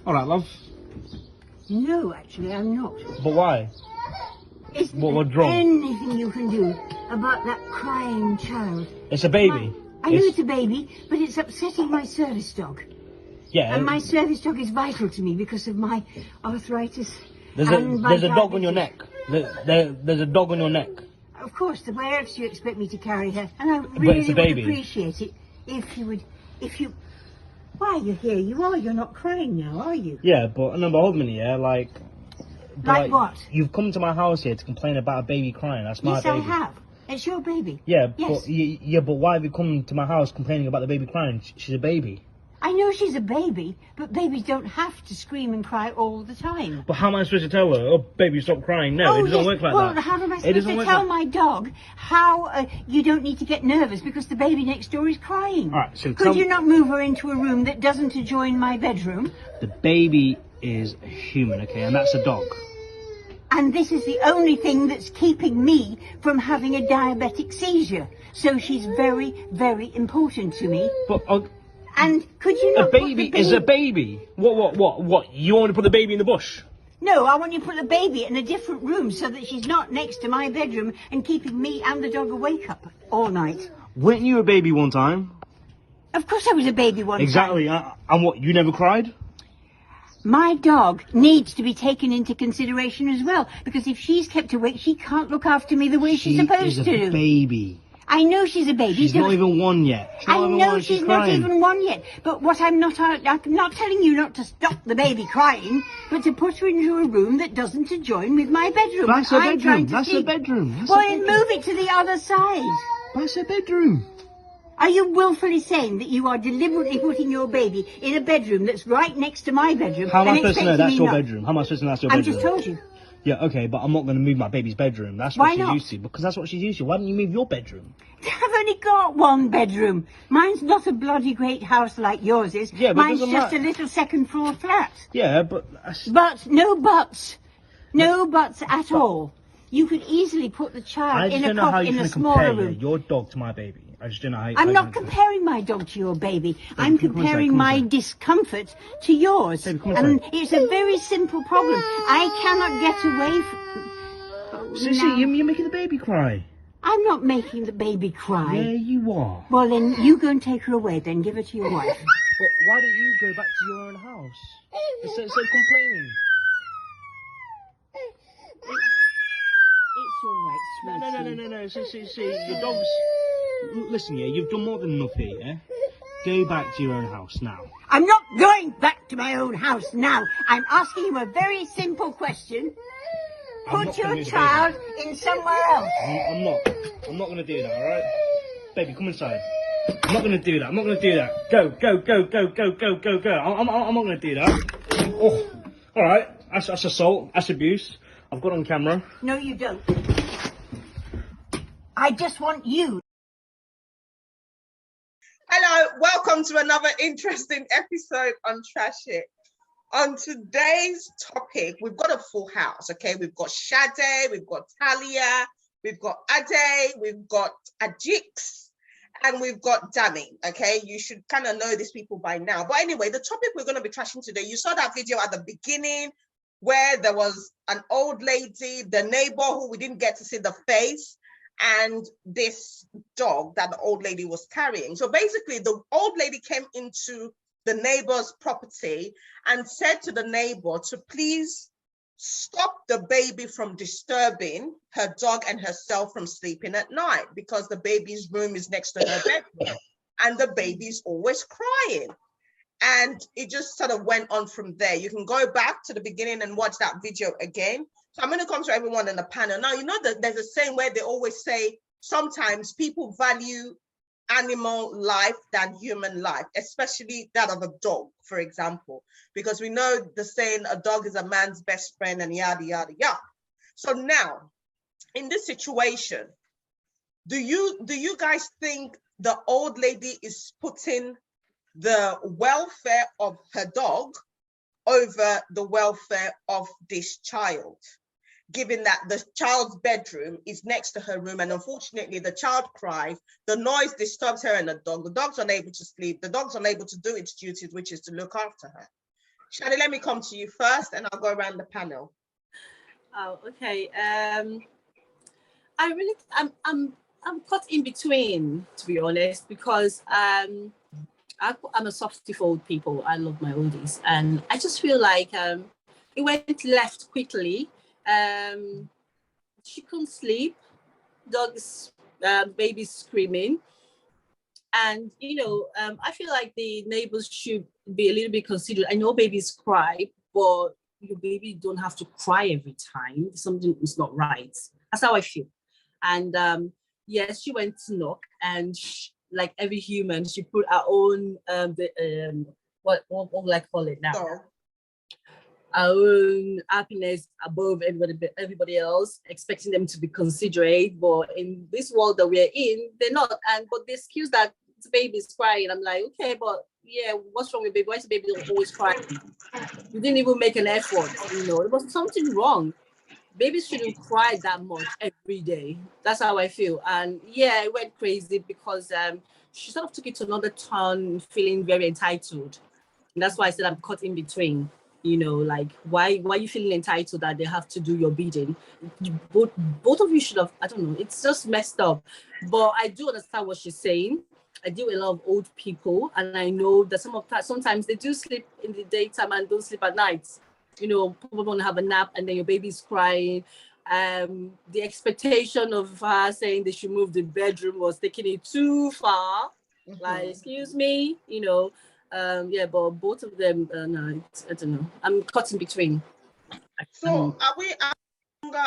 All right, love. No, actually, I'm not. But why? Is What's there wrong? anything you can do about that crying child? It's a baby. I know it's a baby, but it's upsetting my service dog. Yeah. And my service dog is vital to me because of my arthritis. There's a dog on your neck. There's a dog on your neck. Of course, where else do you expect me to carry her? And I But really it's a would baby. appreciate it if you... Why, you're here, you are. You're not crying now, are you? Yeah, but no, but hold a minute, yeah, like what? You've come to my house here to complain about a baby crying. That's my baby. Yes, I have. It's your baby. Yeah, yes. but why have you come to my house complaining about the baby crying? She's a baby. I know she's a baby, but babies don't have to scream and cry all the time. But how am I supposed to tell her, oh, baby, stop crying? No, it doesn't work like that. How am I supposed to tell my dog how you don't need to get nervous because the baby next door is crying? All right, so could you not move her into a room that doesn't adjoin my bedroom? The baby is a human, okay, and that's a dog. And this is the only thing that's keeping me from having a diabetic seizure. So she's very, very important to me. But and could you not a baby is a baby. What? You want to put the baby in the bush? No, I want you to put the baby in a different room so that she's not next to my bedroom and keeping me and the dog awake up all night. Weren't you a baby one time? Of course I was a baby one time. Exactly. And what, you never cried? My dog needs to be taken into consideration as well, because if she's kept awake, she can't look after me the way she's supposed to. She is a baby. I know she's a baby. She's not even one yet. I know she's not even one yet. But what I'm not telling you not to stop the baby crying, but to put her into a room that doesn't adjoin with my bedroom. That's a bedroom. That's a bedroom. Well, then move it to the other side. That's a bedroom. Are you willfully saying that you are deliberately putting your baby in a bedroom that's right next to my bedroom? How am I supposed to know that's your bedroom? How am I supposed to know that's your bedroom? I just told you. Yeah, okay, but I'm not going to move my baby's bedroom. That's what she's used to. Because that's what she's used to. Why don't you move your bedroom? I've only got one bedroom. Mine's not a bloody great house like yours is. Yeah, but mine's just a little second floor flat. Yeah, but... But, no buts. No buts at all. You could easily put the child in a smaller room. Your dog to my baby. I just don't know how I'm not comparing my dog to your baby. I'm comparing my discomfort to yours. And it's a very simple problem. I cannot get away from... Sissy, you're making the baby cry. I'm not making the baby cry. Yeah, you are. Well, then you go and take her away, then give her to your wife. But why don't you go back to your own house? Instead of complaining. It's all right, sweetie. No. See, your dog's... Listen, yeah, you've done more than enough here, yeah? Go back to your own house now. I'm not going back to my own house now. I'm asking you a very simple question. Put your child in somewhere else. I'm not going to do that, all right? Baby, come inside. I'm not going to do that. I'm not going to do that. Go. I'm not going to do that. Oh, all right. That's assault. That's abuse. I've got it on camera. No, you don't. I just want you. Hello, welcome to another interesting episode on Trash It. On today's topic, we've got a full house, okay? We've got Shade, we've got Talia, we've got Ade, we've got Ajix, and we've got Danny, okay? You should kind of know these people by now. But anyway, the topic we're going to be trashing today, you saw that video at the beginning where there was an old lady, the neighbor who we didn't get to see the face, and this dog that the old lady was carrying. So basically, the old lady came into the neighbor's property and said to the neighbor to please stop the baby from disturbing her dog and herself from sleeping at night because the baby's room is next to her bedroom and the baby's always crying. And it just sort of went on from there. You can go back to the beginning and watch that video again. So I'm going to come to everyone in the panel. Now, you know that there's a saying where they always say sometimes people value animal life than human life, especially that of a dog, for example, because we know the saying a dog is a man's best friend and yada, yada, yada. So now, in this situation, do you guys think the old lady is putting the welfare of her dog over the welfare of this child, given that the child's bedroom is next to her room and unfortunately the child cries, the noise disturbs her and the dog's unable to sleep, the dog's unable to do its duties, which is to look after her. Shadi, let me come to you first, and I'll go around the panel. Oh, okay. I'm caught in between, to be honest, because I'm a softie for old people. I love my oldies, and I just feel like it went left quickly. She couldn't sleep. Dogs, babies screaming, and I feel like the neighbors should be a little bit considerate. I know babies cry, but your baby don't have to cry every time. Something is not right. That's how I feel. And yes, she went to knock, and like every human, she put her own what will I call it now? So, Our own happiness above everybody else, expecting them to be considerate. But in this world that we're in, they're not. And but the excuse that the baby is crying, I'm like, okay, but yeah, what's wrong with baby? Why is the baby always crying? You didn't even make an effort. It was something wrong. Babies shouldn't cry that much every day. That's how I feel. And yeah, it went crazy because she sort of took it to another turn, feeling very entitled. And that's why I said I'm caught in between. Like why are you feeling entitled that they have to do your bidding? Both of you should have, I don't know, it's just messed up. But I do understand what she's saying. I deal with a lot of old people, and I know that sometimes they do sleep in the daytime and don't sleep at night. People want to have a nap, and then your baby's crying. The expectation of her saying they should move the bedroom was taking it too far. Like, excuse me, yeah, but both of them, no, I don't know. I'm caught in between. So are we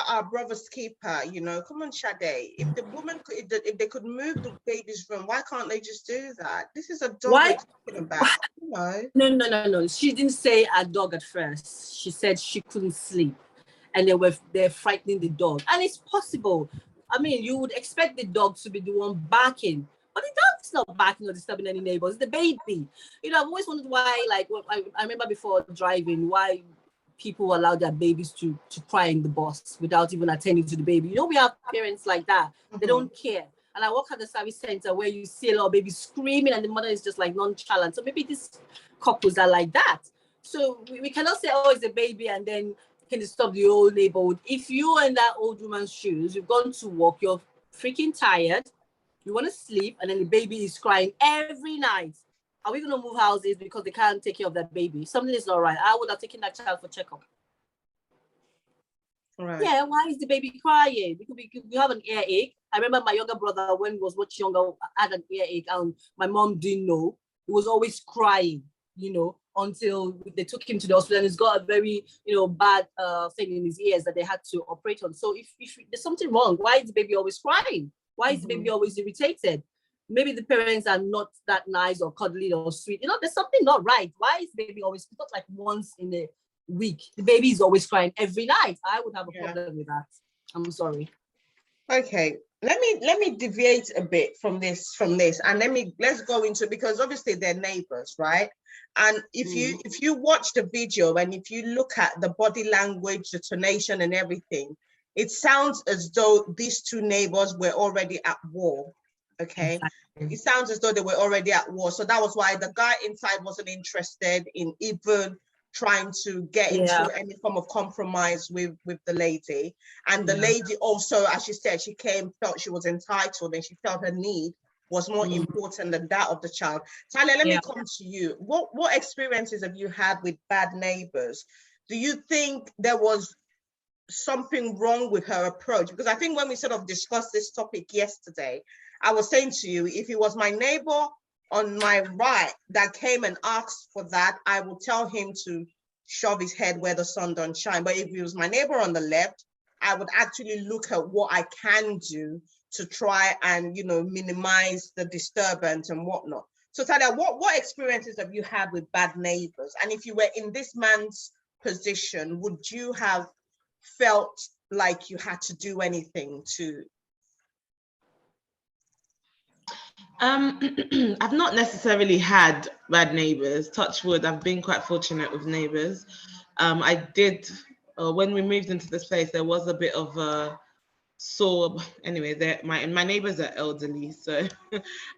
our brother's keeper? Come on, Sade. If the woman could, if they could move the baby's room, why can't they just do that? This is a dog we're talking about. No. She didn't say a dog at first. She said she couldn't sleep, and they're frightening the dog. And it's possible. I mean, you would expect the dog to be the one barking, but the dog's not barking or disturbing any neighbors. It's the baby. I've always wondered why. Like, I remember before driving, why people allow their babies to cry in the bus without even attending to the baby. We have parents like that. They don't care. And I work at the service center where you see a lot of babies screaming and the mother is just like nonchalant. So maybe these couples are like that. So we cannot say, oh, it's a baby and then can disturb the whole neighborhood. If you're in that old woman's shoes, you've gone to work, you're freaking tired, you want to sleep, and then the baby is crying every night. Are we going to move houses because they can't take care of that baby? Something is not right. I would have taken that child for checkup. Right. Yeah, why is the baby crying? Because we have an earache. I remember my younger brother, when he was much younger, had an earache, and my mom didn't know. He was always crying, until they took him to the hospital, and he's got a very, bad thing in his ears that they had to operate on. So if there's something wrong, why is the baby always crying? Why is the baby always irritated? Maybe the parents are not that nice or cuddly or sweet. There's something not right. Why is the baby always, not like once in a week, the baby is always crying every night? I would have a problem with that. I'm sorry. Okay, let me deviate a bit from this, and let's go into, because obviously they're neighbors, right? And if you watch the video and if you look at the body language, the tonation and everything, it sounds as though these two neighbors were already at war. Okay, exactly. It sounds as though they were already at war. So that was why the guy inside wasn't interested in even trying to get into any form of compromise with the lady. And the lady also, as she said, she felt she was entitled, and she felt her need was more important than that of the child. Talia, let me come to you. What experiences have you had with bad neighbors? Do you think there was something wrong with her approach? Because I think when we sort of discussed this topic yesterday, I was saying to you, if it was my neighbor on my right that came and asked for that, I would tell him to shove his head where the sun don't shine. But if it was my neighbor on the left, I would actually look at what I can do to try and, minimize the disturbance and whatnot. So Talia, what experiences have you had with bad neighbors? And if you were in this man's position, would you have felt like you had to do anything to? I've not necessarily had bad neighbors. Touch wood, I've been quite fortunate with neighbors. I did, when we moved into this place, there was a bit of a anyway, my neighbors are elderly, so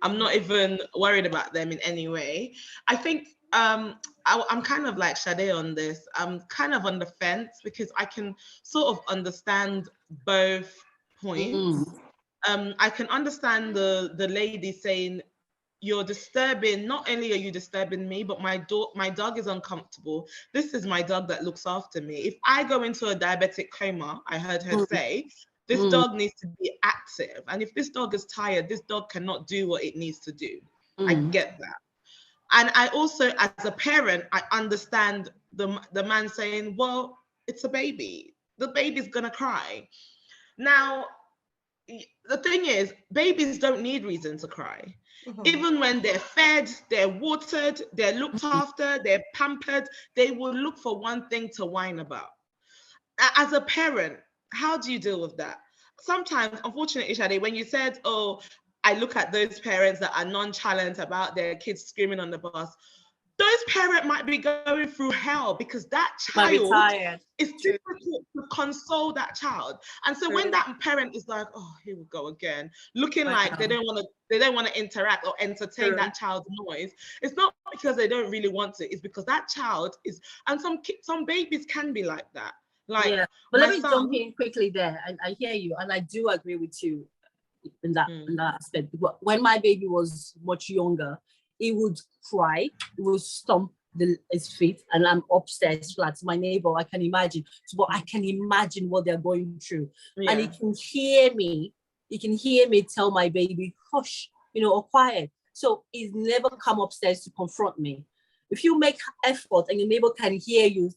I'm not even worried about them in any way. I think I'm kind of like Sade on this. I'm kind of on the fence because I can sort of understand both points. I can understand the lady saying, you're disturbing, not only are you disturbing me, but my dog is uncomfortable. This is my dog that looks after me. If I go into a diabetic coma, I heard her say, this dog needs to be active. And if this dog is tired, this dog cannot do what it needs to do. I get that. And I also, as a parent, I understand the man saying, well, it's a baby. The baby's gonna cry. Now, the thing is, babies don't need reason to cry. Even when they're fed, they're watered, they're looked after, they're pampered, they will look for one thing to whine about. As a parent, how do you deal with that? Sometimes, unfortunately, Shade, when you said, oh, I look at those parents that are nonchalant about their kids screaming on the bus, those parents might be going through hell because that child is difficult to console that child. And so when that parent is like, oh, here we go again, looking like they don't want to interact or entertain that child's noise, it's not because they don't really want to, it's because that child is, and some babies can be like that. Like, but let me jump in quickly there. I hear you, and I do agree with you in that aspect. But when my baby was much younger, he would cry, he would stomp his feet, and I'm upstairs flat. My neighbor, I can imagine. But I can imagine what they're going through. And he can hear me. He can hear me tell my baby, hush, or quiet. So he's never come upstairs to confront me. If you make effort and your neighbor can hear you,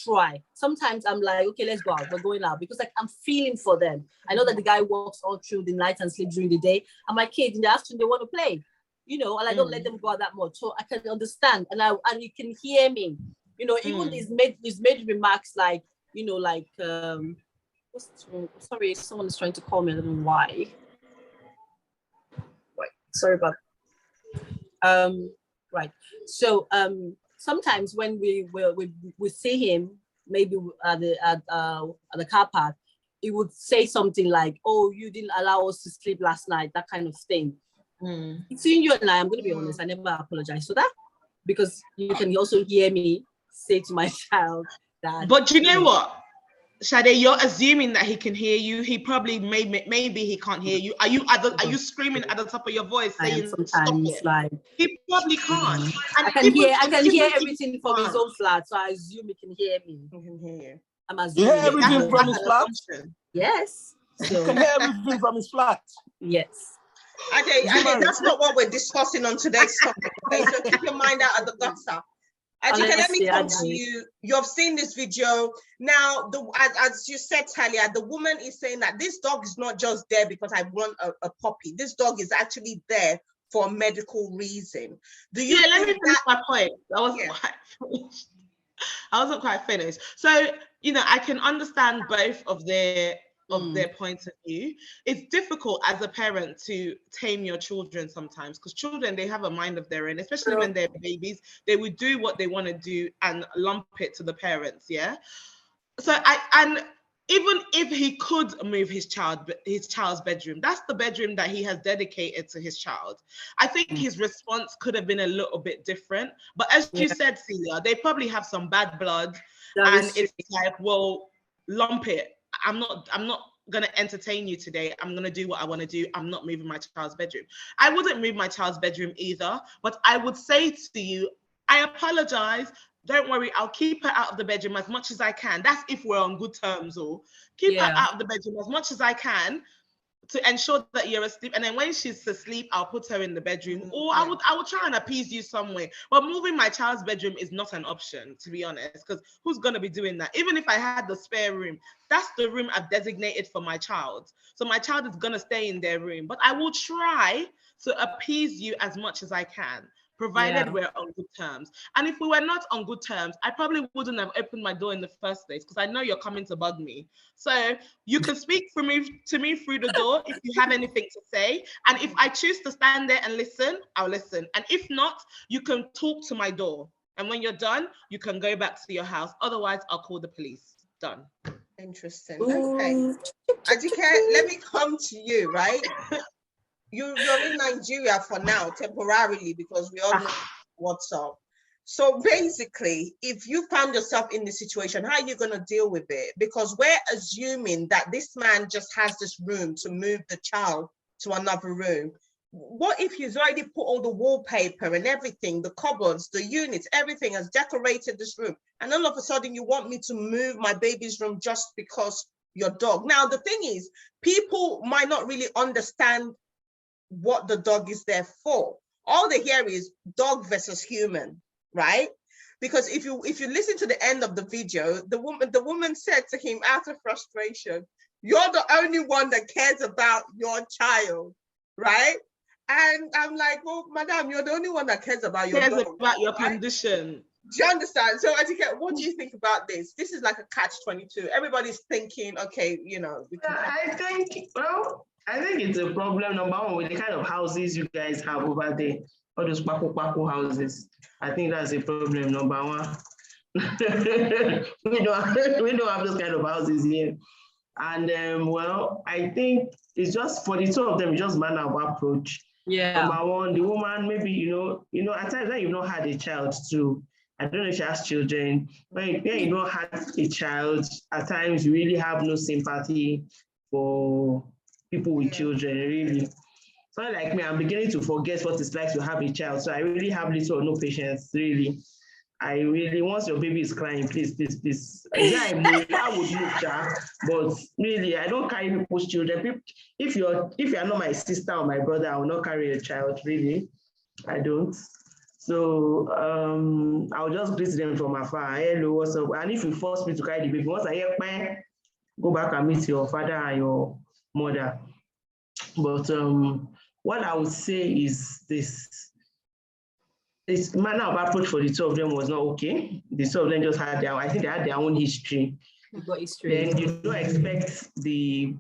try. Sometimes I'm like, okay, let's go out. We're going out because I'm feeling for them. I know that the guy works all through the night and sleeps during the day. And my kids in the afternoon, they want to play. And I don't let them go out that much. So I can understand. And you can hear me. Even he's made remarks like, sorry, someone is trying to call me. I don't know why. Right. Sorry about right. So sometimes when we see him, maybe at the car park, he would say something like, oh, you didn't allow us to sleep last night, that kind of thing. Between you and I'm going to be honest, I never apologize for that, because you can also hear me say to my child that. But you know what, Sade, you're assuming that he can hear you. He probably maybe he can't hear you. Are you screaming at the top of your voice saying stop it? Like, he probably can't. And I can hear everything from his own flat, so I assume he can hear me. He can hear you. I'm assuming. You hear everything from his flat? Yes. You can hear everything from his flat. Yes. Okay, that's not what we're discussing on today's topic. Okay, so keep your mind out of the gutter. Adika, let me come to you. You've seen this video. Now, as you said, Talia, the woman is saying that this dog is not just there because I want a puppy. This dog is actually there for a medical reason. Do you? Yeah, let me finish my point. I wasn't quite finished. So, I can understand both of their points of view. It's difficult as a parent to tame your children sometimes, because children, they have a mind of their own, especially when they're babies. They would do what they want to do and lump it to the parents. So and even if he could move his child's bedroom, that's the bedroom that he has dedicated to his child. I think his response could have been a little bit different. But as you said, Celia, they probably have some bad blood, and it's like, well, lump it. I'm not gonna entertain you today. I'm gonna do what I want to do. I'm not moving my child's bedroom. I wouldn't move my child's bedroom either, but I would say to you, I apologize. Don't worry, I'll keep her out of the bedroom as much as I can. That's if we're on good terms, or keep her out of the bedroom as much as I can to ensure that you're asleep. And then when she's asleep, I'll put her in the bedroom, or I would try and appease you some way. But moving my child's bedroom is not an option, to be honest, because who's going to be doing that? Even if I had the spare room, that's the room I've designated for my child. So my child is going to stay in their room, but I will try to appease you as much as I can, provided we're on good terms. And if we were not on good terms, I probably wouldn't have opened my door in the first place, because I know you're coming to bug me. So you can speak to me through the door if you have anything to say. And if I choose to stand there and listen, I'll listen. And if not, you can talk to my door. And when you're done, you can go back to your house. Otherwise, I'll call the police. Done. Interesting. Okay. Adika, let me come to you, right? You're in Nigeria for now, temporarily, because we all know what's up. So basically, if you found yourself in this situation, how are you going to deal with it? Because we're assuming that this man just has this room to move the child to another room. What if he's already put all the wallpaper and everything, the cupboards, the units, everything has decorated this room, and all of a sudden you want me to move my baby's room just because your dog? Now, the thing is, people might not really understand what the dog is there for. All they hear is dog versus human, right? Because if you listen to the end of the video, the woman said to him out of frustration, "You're the only one that cares about your child," right? And I'm like, well, madam, you're the only one that cares about your dog, about your right? condition. Do you understand? So, Etiquette, what do you think about this? This is like a catch-22. Everybody's thinking, okay, you know, we can. I think it's a problem, number one, with the kind of houses you guys have over there, all those paco houses. I think that's a problem, number one. we don't have those kind of houses here. And well, I think it's just for the two of them, it's just manner of approach. Yeah. Number one, the woman, maybe, at times when you've not had a child too, I don't know if she has children, when you don't have a child, at times you really have no sympathy for people with children, really. So like me, I'm beginning to forget what it's like to have a child. So I really have little or no patience, really. I really, once your baby is crying, please. I would look, but really, I don't carry people's children. If you're not my sister or my brother, I will not carry a child, really. I don't. So I'll just greet them from afar. Hello, what's up? And if you force me to carry the baby, once I hear, go back and meet your father and your mother. But what I would say is this manner of approach for the two of them was not okay. The two of them just had I think they had their own history. Then you don't expect the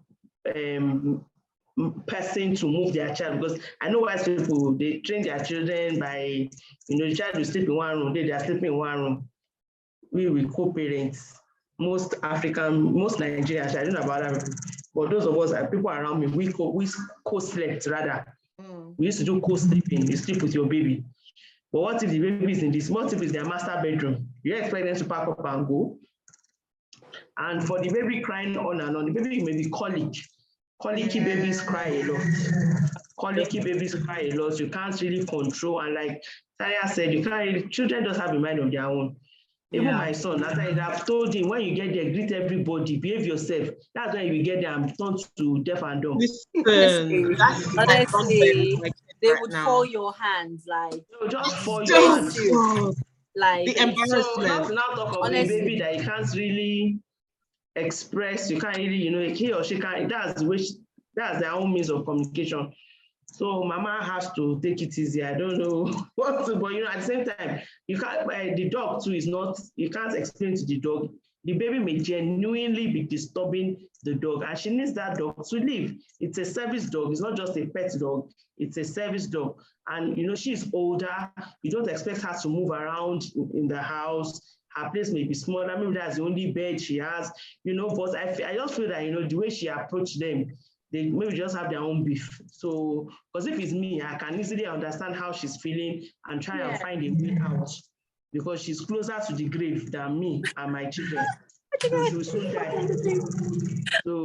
person to move their child, because I know wise people, they train their children by, the child will sleep in one room, they are sleeping in one room. We co-parents, most Nigerians, I don't know about that, but those of us, people around me, we co-slept rather. We used to do co-sleeping, you sleep with your baby. But what if the baby is in this? What if it's their master bedroom? You expect them to pack up and go? And for the baby crying on and on, the baby may be colic. Colicky babies cry a lot. Colicky babies cry a lot. You can't really control. And like Tanya said, children don't have a mind of their own. Even my son, as I've told him, when you get there, greet everybody, behave yourself. That's when you get there and turn to deaf and dumb. Honestly, they would fall your hands, like just fall your hands. Like the embarrassment. So now talk of a baby that you can't really express, you can't really, he or she can't, that's their own means of communication. So mama has to take it easy. I don't know what to, but at the same time, you can't, the dog too is not, you can't explain to the dog. The baby may genuinely be disturbing the dog, and she needs that dog to live. It's a service dog, it's not just a pet dog, it's a service dog. And she's older, you don't expect her to move around in the house. Her place may be smaller, maybe that's the only bed she has, but I just feel that, the way she approached them, they maybe just have their own beef. So, because if it's me, I can easily understand how she's feeling and try and find a way out, because she's closer to the grave than me and my children. So she will soon die. So,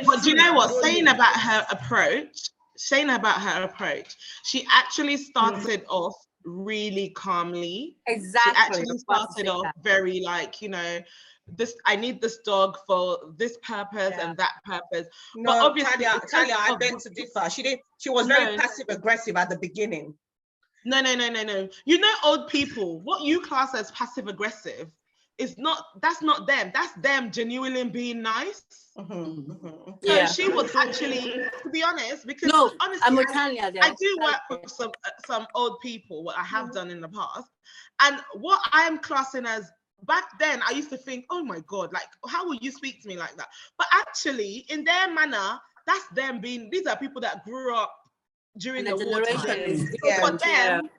but do you know what? Saying about her approach, she actually started off really calmly. Exactly. She actually started off very I need this dog for this purpose and that purpose. No, but obviously, Talia, I beg to differ. She was very passive aggressive at the beginning. No. Old people, what you class as passive aggressive that's not them. That's them genuinely being nice. So she was actually, to be honest, because honestly, I do work with some old people, what I have done in the past. And what I'm classing as, back then, I used to think, oh my God, like, how will you speak to me like that? But actually, in their manner, that's them being, these are people that grew up during the wartime. For them,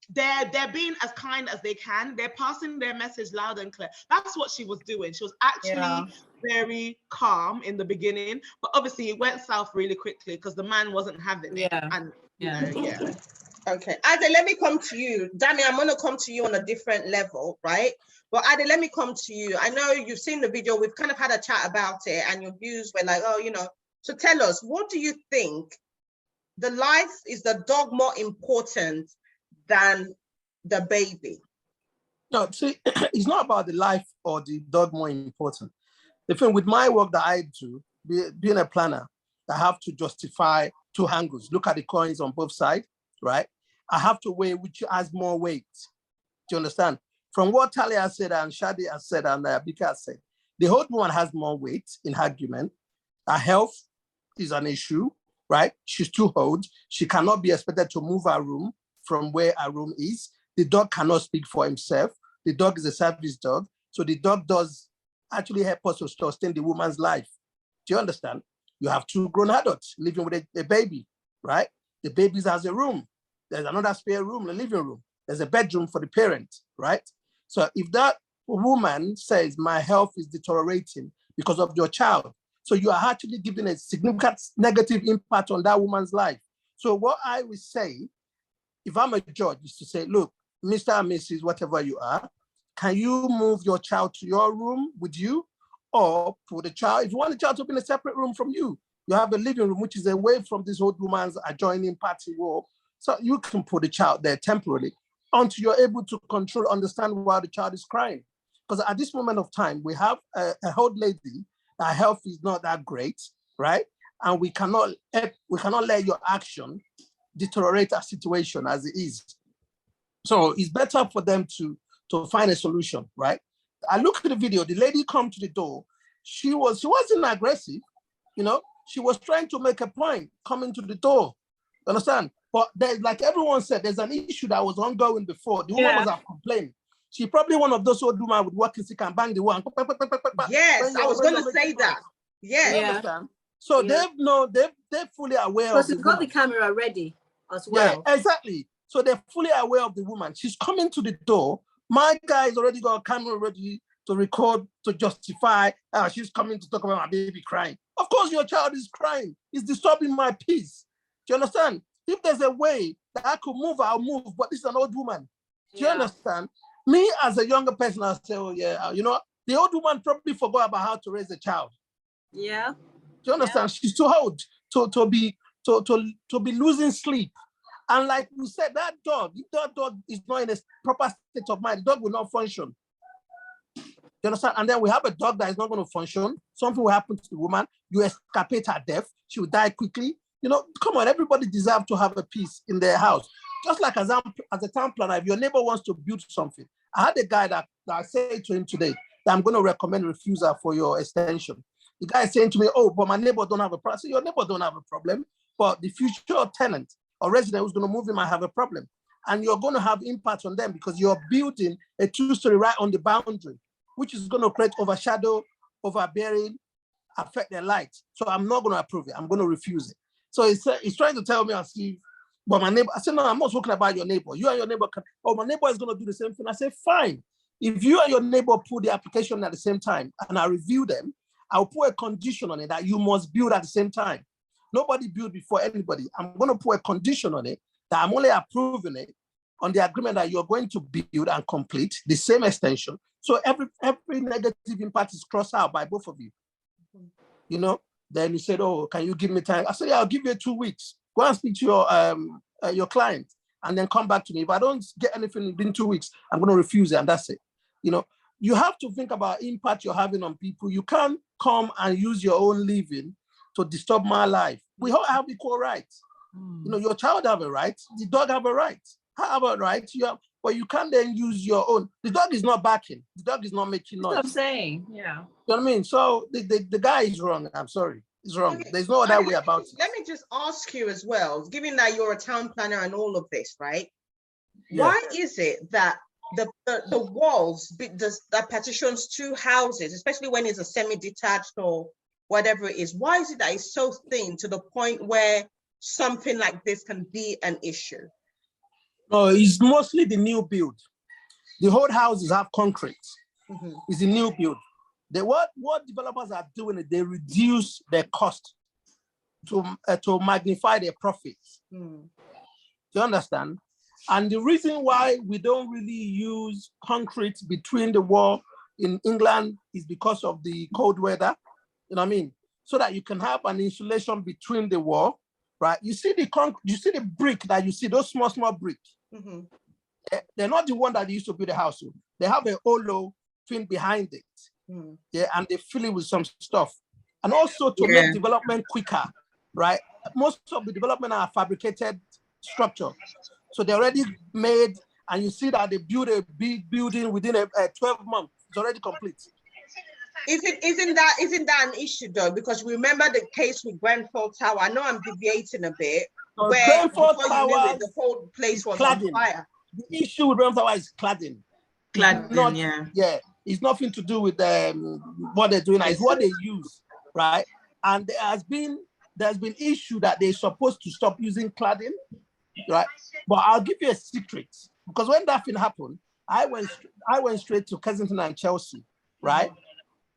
they're being as kind as they can. They're passing their message loud and clear. That's what she was doing. She was actually very calm in the beginning, but obviously it went south really quickly because the man wasn't having it. And Okay, Ade, let me come to you. Danny, I'm going to come to you on a different level, right? But Ade, let me come to you. I know you've seen the video. We've kind of had a chat about it and your views were like, oh, you know. So tell us, what do you think? Is the dog more important than the baby? No, see, it's not about the life or the dog more important. The thing with my work that I do, being a planner, I have to justify two angles. Look at the coins on both sides, right? I have to weigh which has more weight. Do you understand? From what Talia said and Shadi has said and Bika has said, the old woman has more weight in argument. Her health is an issue, right? She's too old. She cannot be expected to move her room from where her room is. The dog cannot speak for himself. The dog is a service dog. So the dog does actually help us to sustain the woman's life. Do you understand? You have two grown adults living with a baby, right? The baby has a room. There's another spare room, a living room. There's a bedroom for the parent, right? So if that woman says, my health is deteriorating because of your child, so you are actually giving a significant negative impact on that woman's life. So what I would say, if I'm a judge, is to say, look, Mr. and Mrs., whatever you are, can you move your child to your room with you? Or for the child, if you want the child to be in a separate room from you, you have a living room, which is away from this old woman's adjoining party wall. So you can put the child there temporarily until you're able to control, understand why the child is crying. Because at this moment of time, we have a old lady, her health is not that great, right? And we cannot let your action deteriorate our situation as it is. So it's better for them to find a solution, right? I look at the video, the lady come to the door. She wasn't aggressive, you know, she was trying to make a point coming to the door, understand? But there's, like everyone said, there's an issue that was ongoing before. The woman was complaining. She probably one of those old women with walking stick and bang the one. Yes, I was going to say that. Yeah. You understand? So they're fully aware So of she's the got woman. the camera ready as well. Yeah, exactly. So they're fully aware of the woman. She's coming to the door. My guy's already got a camera ready to record, to justify. She's coming to talk about my baby crying. Of course, your child is crying. It's disturbing my peace. Do you understand? If there's a way that I could move, I'll move. But this is an old woman. Do you understand? Me as a younger person, I'll say, oh yeah, you know, the old woman probably forgot about how to raise a child. Yeah. Do you understand? She's too old to be losing sleep. And like we said, that dog, if that dog is not in a proper state of mind, the dog will not function. Do you understand? And then we have a dog that is not going to function. Something will happen to the woman. You escapade her death. She will die quickly. You know, come on, everybody deserves to have a peace in their house. Just like as a town planner, if your neighbor wants to build something, I had a guy that I said to him today that I'm going to recommend refusal for your extension. The guy is saying to me, oh, but my neighbor don't have a problem. I said, your neighbor don't have a problem, but the future tenant or resident who's going to move in might have a problem. And you're going to have impact on them because you're building a two-story right on the boundary, which is going to create overshadow, overbearing, affect their light. So I'm not going to approve it. I'm going to refuse it. So he's trying to tell me, Steve, but my neighbor, I said, no, I'm not talking about your neighbor. You and your neighbor, my neighbor is going to do the same thing. I said, fine. If you and your neighbor put the application at the same time and I review them, I'll put a condition on it that you must build at the same time. Nobody built before anybody. I'm going to put a condition on it that I'm only approving it on the agreement that you're going to build and complete the same extension. So every negative impact is crossed out by both of you. You know, then you said, oh, can you give me time? I said, yeah, I'll give you 2 weeks. Go and speak to your client and then come back to me. If I don't get anything within 2 weeks, I'm going to refuse it and that's it. You know, you have to think about impact you're having on people. You can't come and use your own living to disturb my life. We all have equal rights. You know, your child have a right, the dog have a right. I have a right, but you can't then use your own. The dog is not barking. The dog is not making noise. That's what I'm saying, yeah. You know what I mean? So the guy is wrong. I'm sorry. He's wrong. Okay. There's no other way about it. Let me just ask you as well, given that you're a town planner and all of this, right? Yeah. Why is it that the walls that partitions two houses, especially when it's a semi-detached or whatever it is, why is it that it's so thin to the point where something like this can be an issue? No, it's mostly the new build. The old houses have concrete. Mm-hmm. It's a new build. What developers are doing is they reduce their cost to magnify their profits. Mm. Do you understand? And the reason why we don't really use concrete between the wall in England is because of the cold weather. You know what I mean? So that you can have an insulation between the wall, right? You see the brick that you see, those small bricks. Mm-hmm. They're not the one that used to build the house with. They have a hollow thing behind it. Mm. Yeah, and they fill it with some stuff. And also to make development quicker, right? Most of the development are fabricated structure. So they're already made, and you see that they build a big building within a 12 months. It's already complete. Isn't that an issue though? Because remember the case with Grenfell Tower. I know I'm deviating a bit. Where Grenfell Tower, the whole place was cladding. on fire. The issue with Grenfell Tower is cladding. Cladding, it's nothing to do with what they're doing. It's what they use, right? And there's been issue that they're supposed to stop using cladding, right? But I'll give you a secret, because when that thing happened, I went straight to Kensington and Chelsea, right?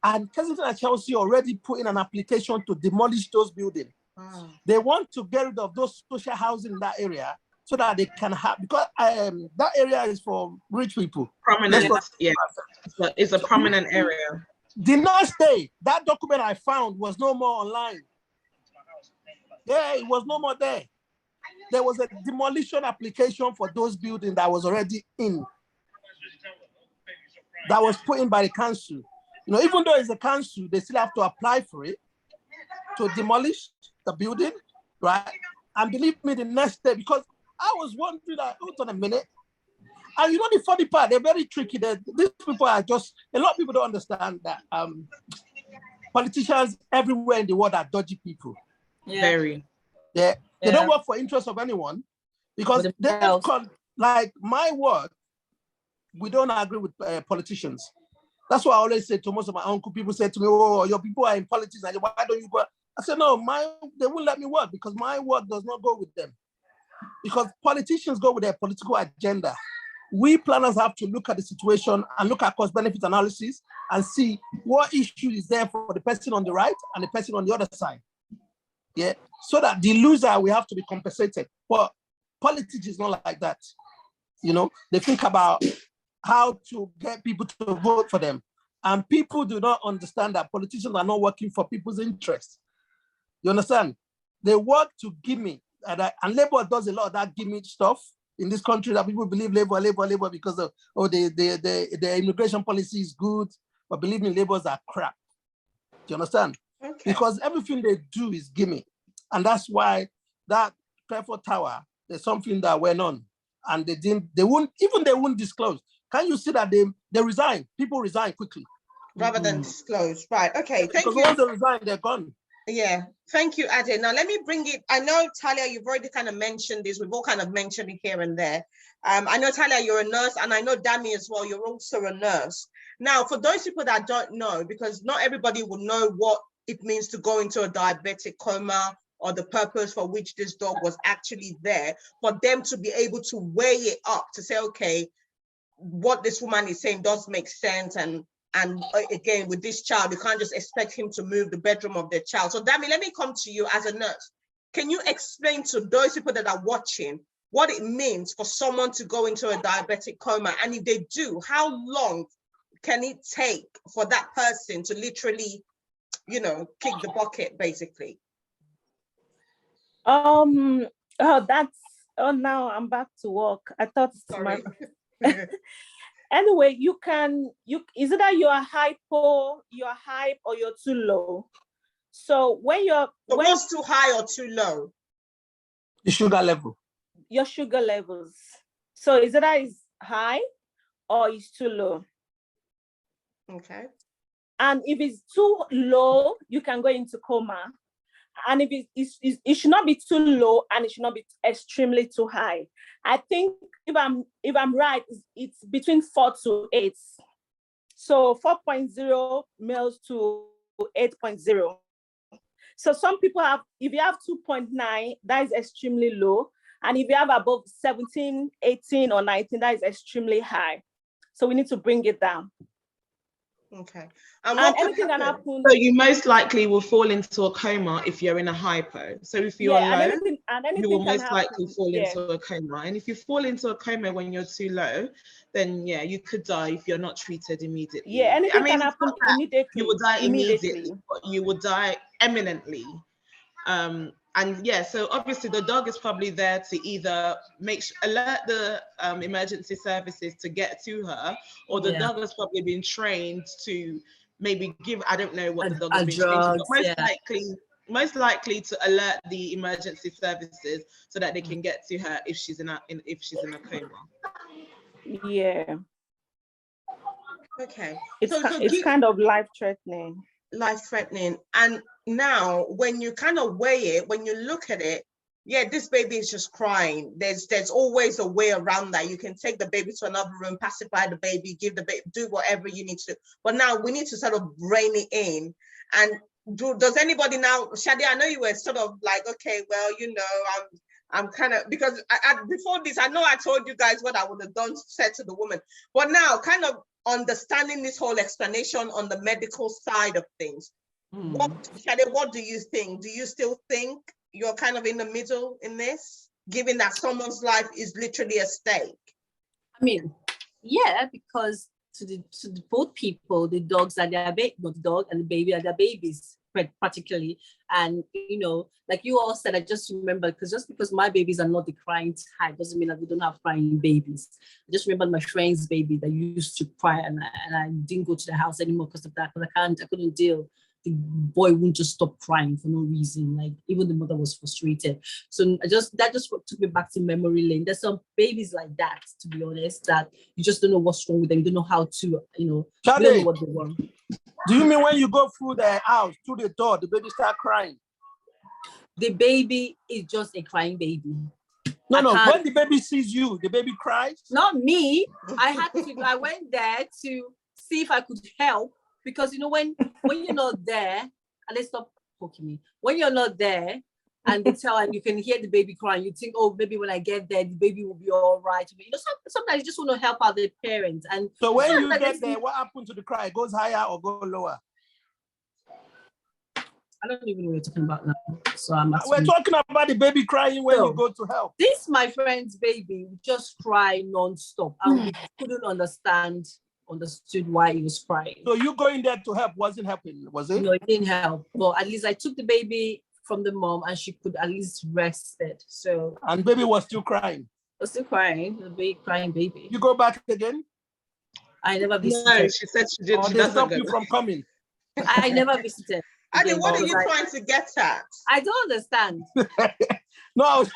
And Kensington and Chelsea already put in an application to demolish those buildings. They want to get rid of those social housing in that area so that they can have, because that area is for rich people. Prominent, it's a prominent area. The next day, that document I found was no more online. Yeah, it was no more there. There was a demolition application for those buildings that was already in. That was put in by the council. You know, even though it's a council, they still have to apply for it to demolish the building, right? And believe me, the next day, because I was wondering, hold on a minute. And you know the funny part, they're very tricky. These people are just, a lot of people don't understand that politicians everywhere in the world are dodgy people. Very. They don't work for interest of anyone, because like my work, we don't agree with politicians. That's why I always say to most of my uncle, people say to me, oh, your people are in politics, and why don't you go? I said, no, they won't let me work, because my work does not go with them. Because politicians go with their political agenda. We planners have to look at the situation and look at cost-benefit analysis and see what issue is there for the person on the right and the person on the other side. Yeah, so that the loser will have to be compensated. But politics is not like that. You know, they think about how to get people to vote for them. And people do not understand that politicians are not working for people's interests. You understand? They work to gimme. And Labour does a lot of that gimme stuff in this country, that people believe Labour because of, the immigration policy is good. But believe me, Labours are crap. Do you understand? Okay. Because everything they do is gimme. And that's why that Grenfell Tower, there's something that went on. And they won't disclose. Can you see that they resign? People resign quickly. Rather than disclose. Right, okay, thank you. Because once they resign, they're gone. Yeah, thank you, Ade. Now, let me bring it. I know, Talia, you've already kind of mentioned this. We've all kind of mentioned it here and there. I know, Talia, you're a nurse, and I know, Dami, as well, you're also a nurse. Now, for those people that don't know, because not everybody will know what it means to go into a diabetic coma or the purpose for which this dog was actually there, for them to be able to weigh it up, to say, okay, what this woman is saying does make sense, and again, with this child, you can't just expect him to move the bedroom of their child. So, Dami, let me come to you as a nurse. Can you explain to those people that are watching what it means for someone to go into a diabetic coma? And if they do, how long can it take for that person to literally, you know, kick the bucket, basically? Now I'm back to work. I thought Sorry. Anyway, is it that you're hypo, you're hype, or you're too low? So what's too high or too low? The sugar level. Your sugar levels. So is it that it's high or it's too low? Okay. And if it's too low, you can go into coma. And if it should not be too low, and it should not be extremely too high. I think if I'm right, it's between 4 to 8. So 4.0 mils to 8.0. So some people have, if you have 2.9, that is extremely low. And if you have above 17, 18, or 19, that is extremely high. So we need to bring it down. Okay. And And what could anything can happen? happen. So you most likely will fall into a coma if you're in a hypo. So if you're Yeah, low, and you anything will can most likely happen. fall Yeah. into a coma. And if you fall into a coma when you're too low, then yeah, you could die if you're not treated immediately. Yeah, I anything mean, can it's not happen that you will immediately. die immediately, but you will die eminently. And yeah, so obviously the dog is probably there to either alert the emergency services to get to her, or the Yeah. dog has probably been trained to maybe give, I don't know what the dog A has been trained to, but drugs, yeah. most likely to alert the emergency services so that they can get to her if she's in a coma. Yeah. Okay. It's kind of life-threatening. Life-threatening. And now when you kind of weigh it, when you look at it, yeah, this baby is just crying. There's always a way around that. You can take the baby to another room, pacify the baby, give the baby, do whatever you need to. But now we need to sort of rein it in. And does anybody now, Shadi, I know you were sort of like, okay, well, you know, I'm kind of, because before this, I know I told you guys what I would have done, said to the woman. But now kind of understanding this whole explanation on the medical side of things, Shadi, what do you think? Do you still think you're kind of in the middle in this, given that someone's life is literally at stake? I mean, yeah, because to the both people, the dogs are their baby, not the dog, and the baby are their babies, particularly. And you know, like you all said, I just remember, because just because my babies are not the crying type doesn't mean that we don't have crying babies. I just remember my friend's baby that used to cry, and I didn't go to the house anymore because of that, because I couldn't deal. The boy wouldn't just stop crying for no reason. Like even the mother was frustrated. So that just took me back to memory lane. There's some babies like that, to be honest, that you just don't know what's wrong with them. You don't know how to, you know, you don't know what they want. Do you mean when you go through the house, through the door, the baby start crying? The baby is just a crying baby. No. When the baby sees you, the baby cries? Not me. I went there to see if I could help, because you know when you're not there, and they stop poking me. When you're not there and they tell and you can hear the baby crying, you think, oh, maybe when I get there, the baby will be all right. You know, sometimes you just want to help out the parents. And so when you get there, what happens to the cry? It goes higher or go lower? I don't even know what you're talking about now. So we're talking about the baby crying when you go to help. This, my friend's baby, just cry non-stop. And we couldn't understood why he was crying. So you going there to help wasn't helping, was it? No, it didn't help. But at least I took the baby from the mom and she could at least rest it. So and baby was still crying. Was still crying, a big crying baby. You go back again? I never visited. No, she said she did. Or they stop you from coming? I never visited. Adi, what are you trying to get at? I don't understand. No, I was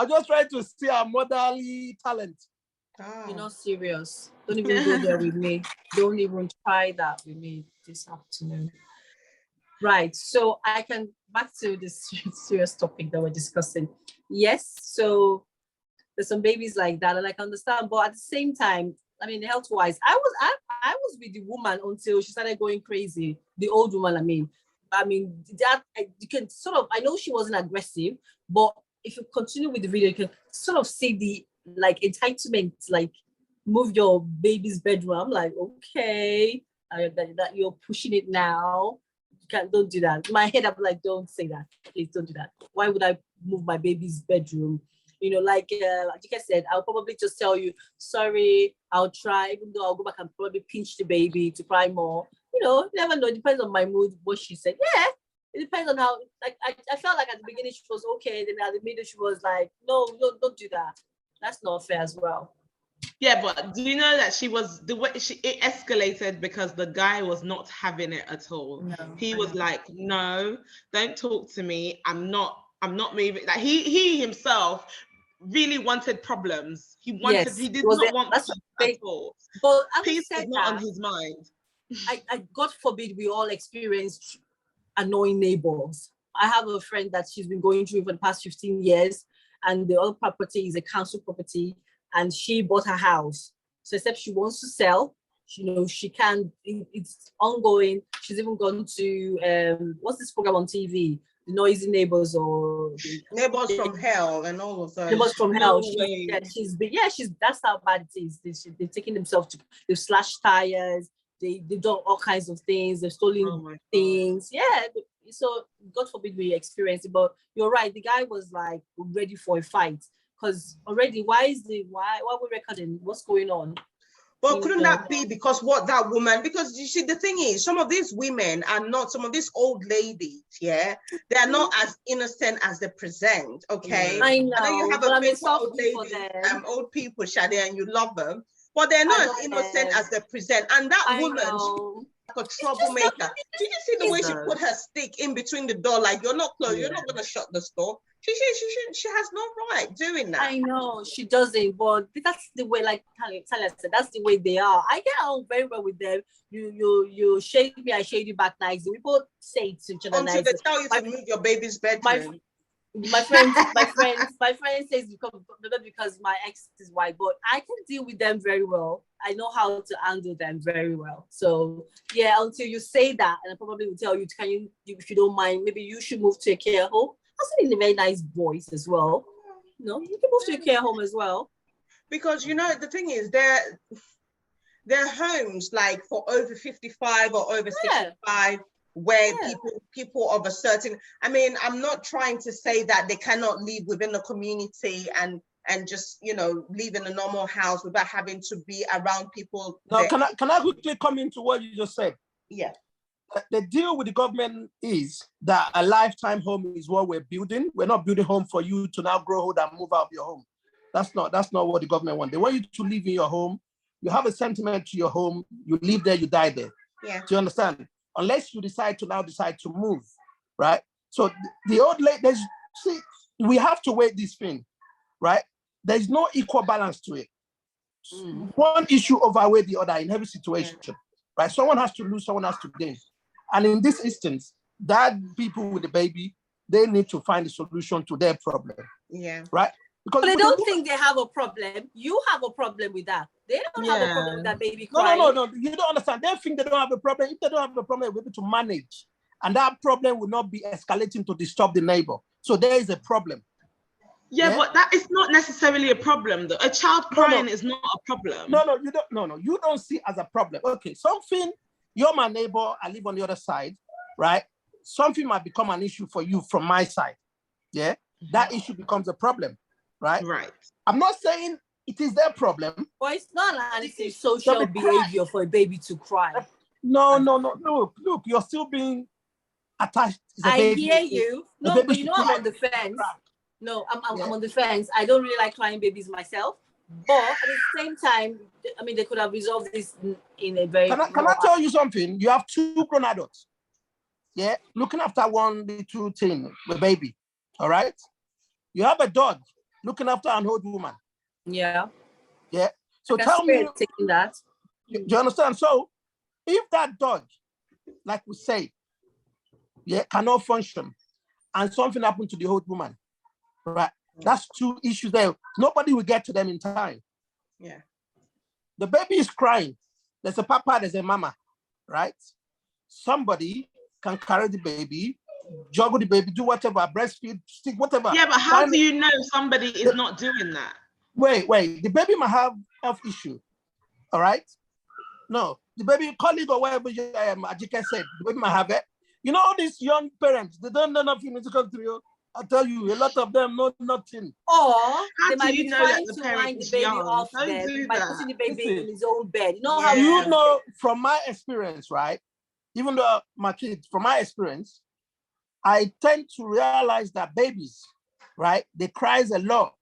just trying to see our motherly talent. Oh. You're not serious. Don't even go there with me. Don't even try that with me this afternoon. Right. So I can back to this serious topic that we're discussing. Yes. So there's some babies like that, and I can understand. But at the same time, I mean, health-wise, I was with the woman until she started going crazy. The old woman, I mean, that you can sort of, I know she wasn't aggressive, but if you continue with the video, you can sort of see the like entitlement, like move your baby's bedroom. I'm like, okay, that you're pushing it now. Don't do that. In my head, I'm like, don't say that. Please don't do that. Why would I move my baby's bedroom? You know, like I said, I'll probably just tell you, sorry, I'll try, even though I'll go back and probably pinch the baby to cry more. You know, you never know. It depends on my mood, what she said. Yeah, it depends on how, like, I felt like at the beginning she was okay. Then at the middle she was like, no, don't do that. That's not fair as well. Yeah, but do you know that it escalated because the guy was not having it at all. No, he was like, no, don't talk to me. I'm not moving. Like he himself really wanted problems. He did not want peace at all. But peace is not on his mind. I God forbid we all experienced annoying neighbors. I have a friend that she's been going through for the past 15 years, and the other property is a council property, and she bought her house. So except she wants to sell, you know, she can, it's ongoing. She's even gone to, what's this program on TV? The Noisy Neighbors or Neighbors from Hell and all of those. Neighbors from Hell. That's how bad it is. They're taking themselves to, they've slashed tires, they've done all kinds of things. They've stolen things. Yeah. So God forbid we experience it. But you're right. The guy was like ready for a fight because already. Why are we recording? What's going on? Well, couldn't that be because what that woman, because you see, the thing is, some of these women are not, some of these old ladies, yeah, they are not as innocent as they present, okay? I know you have a big old ladies, old people, Shade, and you love them, but they're not as innocent as they present. And that woman, like a troublemaker. Did you see the way she put her stick in between the door? Like, you're not closed, you're not going to shut the door. She has no right doing that. I know she doesn't, but that's the way, like Talia said, that's the way they are. I get on very well with them. You shade me, I shade you back nicely. We both say it to each other nicely. They tell you to move your baby's bedroom. My friend says because my ex is white, but I can deal with them very well. I know how to handle them very well. So yeah, until you say that, and I probably will tell you, if you don't mind, maybe you should move to a care home. I said in a very nice voice as well. No, you can move to a care home as well. Because the thing is, they're homes like for over 55 or over 65, where people of a certain, I mean, I'm not trying to say that they cannot live within the community and just, live in a normal house without having to be around people. Now, can I quickly come into what you just said? Yeah. The deal with the government is that a lifetime home is what we're building. We're not building home for you to now grow old and move out of your home. That's not what the government wants. They want you to live in your home. You have a sentiment to your home. You live there, you die there. Yeah. Do you understand? Unless you decide to move, right? So the old lady, we have to weigh this thing, right? There's no equal balance to it. One issue overweighs the other in every situation, right? Someone has to lose, someone has to gain. And in this instance, that people with the baby, they need to find a solution to their problem. Yeah. Right? Because they don't think they have a problem. You have a problem with that. They don't have a problem with that baby crying. No. You don't understand. They think they don't have a problem. If they don't have a problem, we're able to manage. And that problem will not be escalating to disturb the neighbor. So there is a problem. Yeah, but that is not necessarily a problem, though. A child crying is not a problem. You don't see as a problem. Okay, you're my neighbor, I live on the other side, right? Something might become an issue for you from my side. Yeah, that issue becomes a problem, right? Right. I'm not saying it is their problem. But it's not an antisocial behavior for a baby to cry. No. Look, you're still being attached. I hear you. No, but I'm on the fence. No, I'm on the fence. I don't really like crying babies myself. But at the same time, I mean, they could have resolved this in a very... Can I tell you something? You have two grown adults, yeah, looking after one little thing, the baby, all right? You have a dog looking after an old woman. Yeah. Yeah. So tell me... taking that. Do you understand? So if that dog, like we say, cannot function, and something happened to the old woman, right? That's two issues there. Nobody will get to them in time. Yeah. The baby is crying. There's a papa, there's a mama, right? Somebody can carry the baby, juggle the baby, do whatever, breastfeed, stick, whatever. Yeah, but how do you know somebody is not doing that? Wait. The baby might have health issue, all right? No, the baby colleague or whatever Ajike said, the baby might have it. You know, all these young parents, they don't know nothing in this country. I tell you, a lot of them know nothing. Or they might be trying to wind the baby off them by putting the baby in his own bed. You know how? You know, from my experience, right? Even though my kids, from my experience, I tend to realize that babies, right? They cry a lot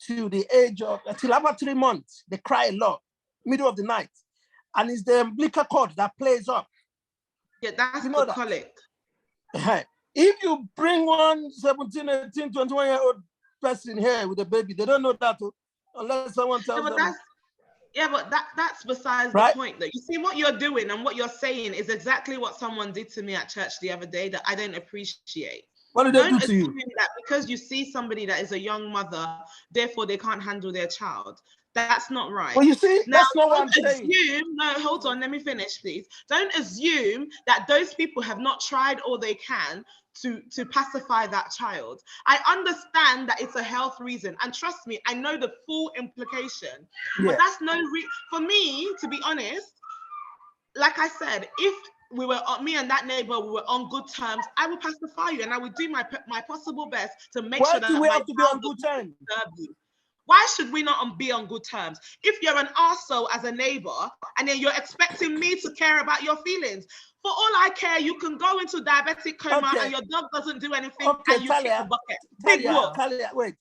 till the age of, till after 3 months, they cry a lot, middle of the night. And it's the umbilical cord that plays up. Yeah, that's the colic. If you bring one 17, 18, 21-year-old person here with a baby, they don't know that unless someone tells them. But that's besides the point. That you see what you're doing and what you're saying is exactly what someone did to me at church the other day that I don't appreciate. What did they do to you? That because you see somebody that is a young mother, therefore they can't handle their child. That's not right. Well, you see, now, that's not what I'm saying. No, hold on, let me finish, please. Don't assume that those people have not tried all they can to pacify that child. I understand that it's a health reason, and trust me, I know the full implication. But that's for me, to be honest, like I said, if we were me and that neighbor, we were on good terms, I would pacify you, and I would do my possible best to make Why sure that do we my have to be child on good doesn't terms? disturb you. Why should we not be on good terms? If you're an arsehole as a neighbor, and then you're expecting me to care about your feelings, for all I care, you can go into diabetic coma and your dog doesn't do anything, and you kick the bucket. Big whoop. Talia, wait.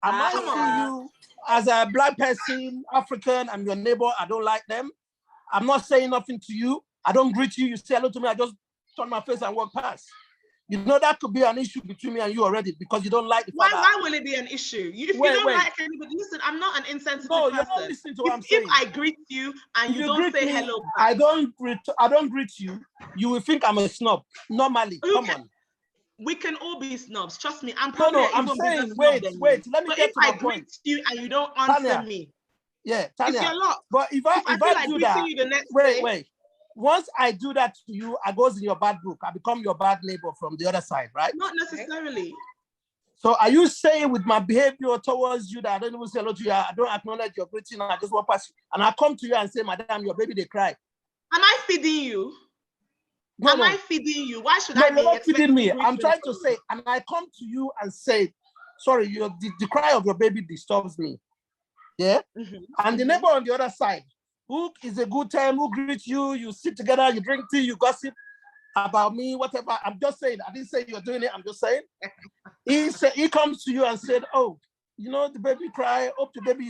Am I Come seeing on. you as a black person, African, I'm your neighbor, I don't like them? I'm not saying nothing to you. I don't greet you. You say hello to me. I just turn my face and walk past. You know, that could be an issue between me and you already because you don't like the fact Why will it be an issue? If you don't like anybody, listen, I'm not an insensitive person. You're not listening to what I'm saying. If I greet you and you don't say hello back, I don't greet you, you will think I'm a snob. Normally, come on. We can all be snobs. Trust me. I'm probably I'm saying, wait. Let me get to my point. If I greet you and you don't answer me, Tanya, it's your lot. But if I do that, you the next wait, day, wait. Once I do that to you, I goes in your bad book. I become your bad neighbor from the other side, right? Not necessarily. So are you saying with my behavior towards you that I don't even say hello to you, I don't acknowledge your greeting, I just walk past you, and I come to you and say, Madam, your baby, they cry. Am I feeding you? Am I feeding you? Why should I be? You're not feeding me. I'm trying to say, and I come to you and say, sorry, the cry of your baby disturbs me. Yeah? And the neighbor on the other side, who is a good time, who greets you, you sit together, you drink tea, you gossip about me, whatever. I'm just saying, I didn't say you're doing it, I'm just saying. He comes to you and said, oh, you know, the baby cry, hope the baby,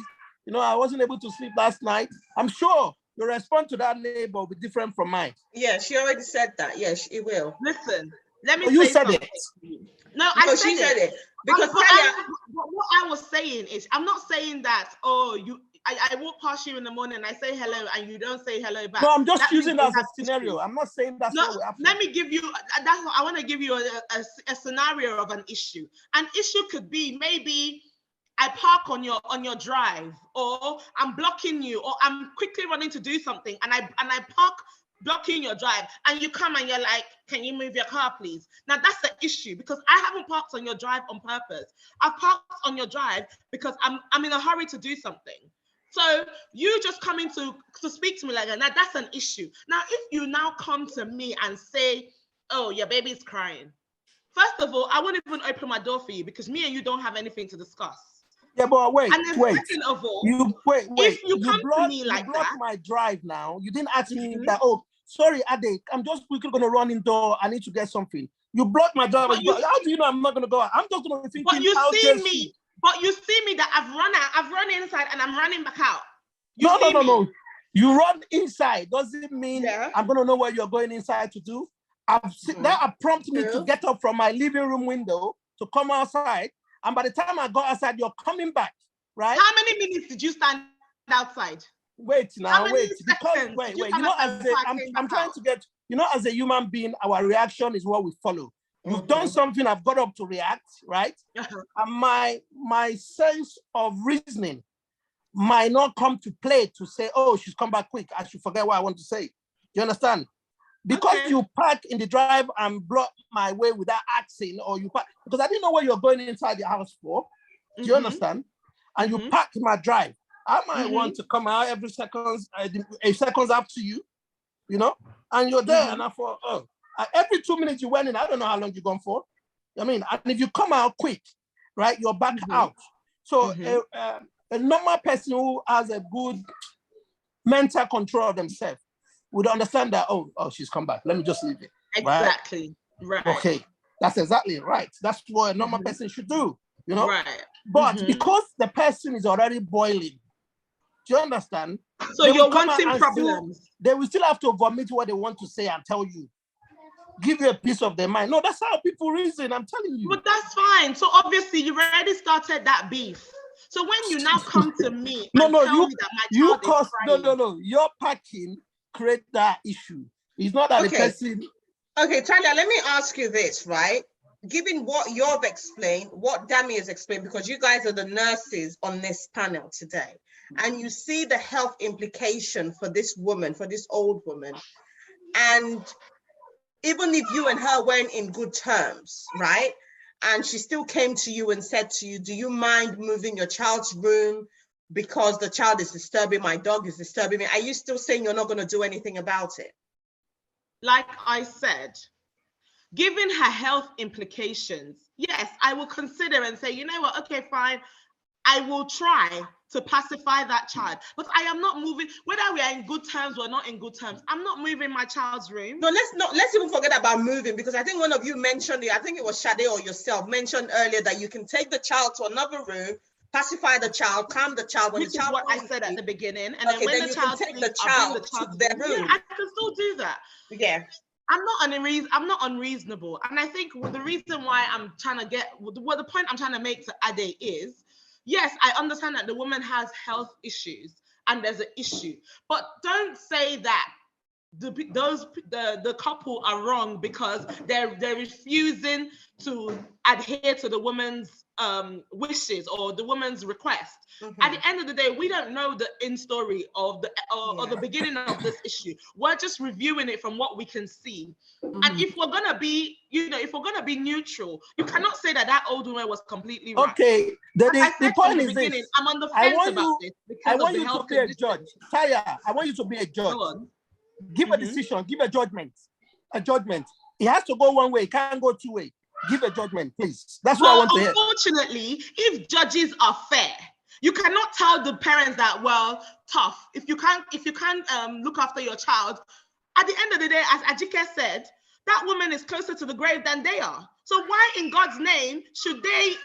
you know, I wasn't able to sleep last night. I'm sure your response to that neighbor will be different from mine. Yeah, she already said that. Yes, it will. Listen, let me you say said something. It. No, she said it. Because what I was saying is, I'm not saying that, oh, I walk past you in the morning and I say hello and you don't say hello back. No, I'm just using that as a scenario. I'm not saying that's what will happen. Let me give you, I want to give you a scenario of an issue. An issue could be maybe I park on your drive, or I'm blocking you, or I'm quickly running to do something and I park blocking your drive, and you come and you're like, can you move your car, please? Now that's the issue, because I haven't parked on your drive on purpose. I've parked on your drive because I'm in a hurry to do something. So you just coming to speak to me like that, now that's an issue. Now, if you now come to me and say, oh, your baby's crying. First of all, I won't even open my door for you because me and you don't have anything to discuss. Yeah, but wait. Second of all, if you come to me like block that, my drive now. You didn't ask me that. Oh, sorry, Ade, I'm just quickly gonna run indoor. I need to get something. You blocked my drive. How do you know I'm not gonna go out? I'm just gonna be thinking. But you see me that I've run inside and I'm running back out. No. You run inside doesn't mean I'm gonna know what you're going inside to do. That prompted me to get up from my living room window to come outside. And by the time I got outside, you're coming back, right? How many minutes did you stand outside? Wait. You know, I'm trying to get, you know, as a human being, our reaction is what we follow. You've done something, I've got up to react, right? And my sense of reasoning might not come to play to say, oh, she's come back quick. I should forget what I want to say. Do you understand? Because you park in the drive and block my way without asking, or you park, because I didn't know what you're going inside the house for. Do you understand? And you park in my drive. I might want to come out every seconds, 8 seconds after you, you know, and you're there. And I thought, every 2 minutes you went in, I don't know how long you're gone for. I mean, and if you come out quick, right, you're back out. So a normal person who has a good mental control of themselves would understand that, oh, she's come back. Let me just leave it. Exactly. Right. Okay. That's exactly right. That's what a normal person should do, you know? Right. But because the person is already boiling, do you understand? So you're wanting problems. They will still have to vomit what they want to say and tell you. Give you a piece of their mind. No, that's how people reason, I'm telling you. But that's fine. So obviously you've already started that beef. So when you now come to me and tell me that my child is crying. No. Your packing create that issue. It's not that the person. Okay, Talia, let me ask you this, right? Given what you've explained, what Dami has explained, because you guys are the nurses on this panel today, and you see the health implication for this woman, for this old woman, and even if you and her weren't in good terms, right? And she still came to you and said to you, do you mind moving your child's room because the child is disturbing my dog, is disturbing me, are you still saying you're not going to do anything about it? Like I said, given her health implications, yes, I will consider and say, you know what, okay, fine, I will try to pacify that child. But I am not moving, whether we are in good terms or not in good terms, I'm not moving my child's room. No, let's even forget about moving, because I think one of you mentioned it, I think it was Sade or yourself mentioned earlier that you can take the child to another room, pacify the child, calm the child. When Which the child is what I said at the beginning. And then when the child take sleeps, the child to their room. Yeah, I can still do that. Yeah. I'm not unreasonable. And I think the reason why I'm trying to get, what the point I'm trying to make to Ade is, yes, I understand that the woman has health issues and there's an issue, but don't say that the couple are wrong because they're refusing to adhere to the woman's wishes or the woman's request. At the end of the day, we don't know the in story of the beginning of this issue. We're just reviewing it from what we can see. And if we're gonna be, if we're gonna be neutral, you cannot say that old woman was completely right. Okay, the point is this. I'm on the fence about this. I want you to be a judge. Taya, I want you to be a judge. Give a decision, give a judgment. A judgment. It has to go one way, it can't go two ways. Give a judgment, please. That's what I want to hear. Unfortunately, if judges are fair, you cannot tell the parents that, well, tough. If you can't look after your child, at the end of the day, as Ajike said, that woman is closer to the grave than they are. So why in God's name should they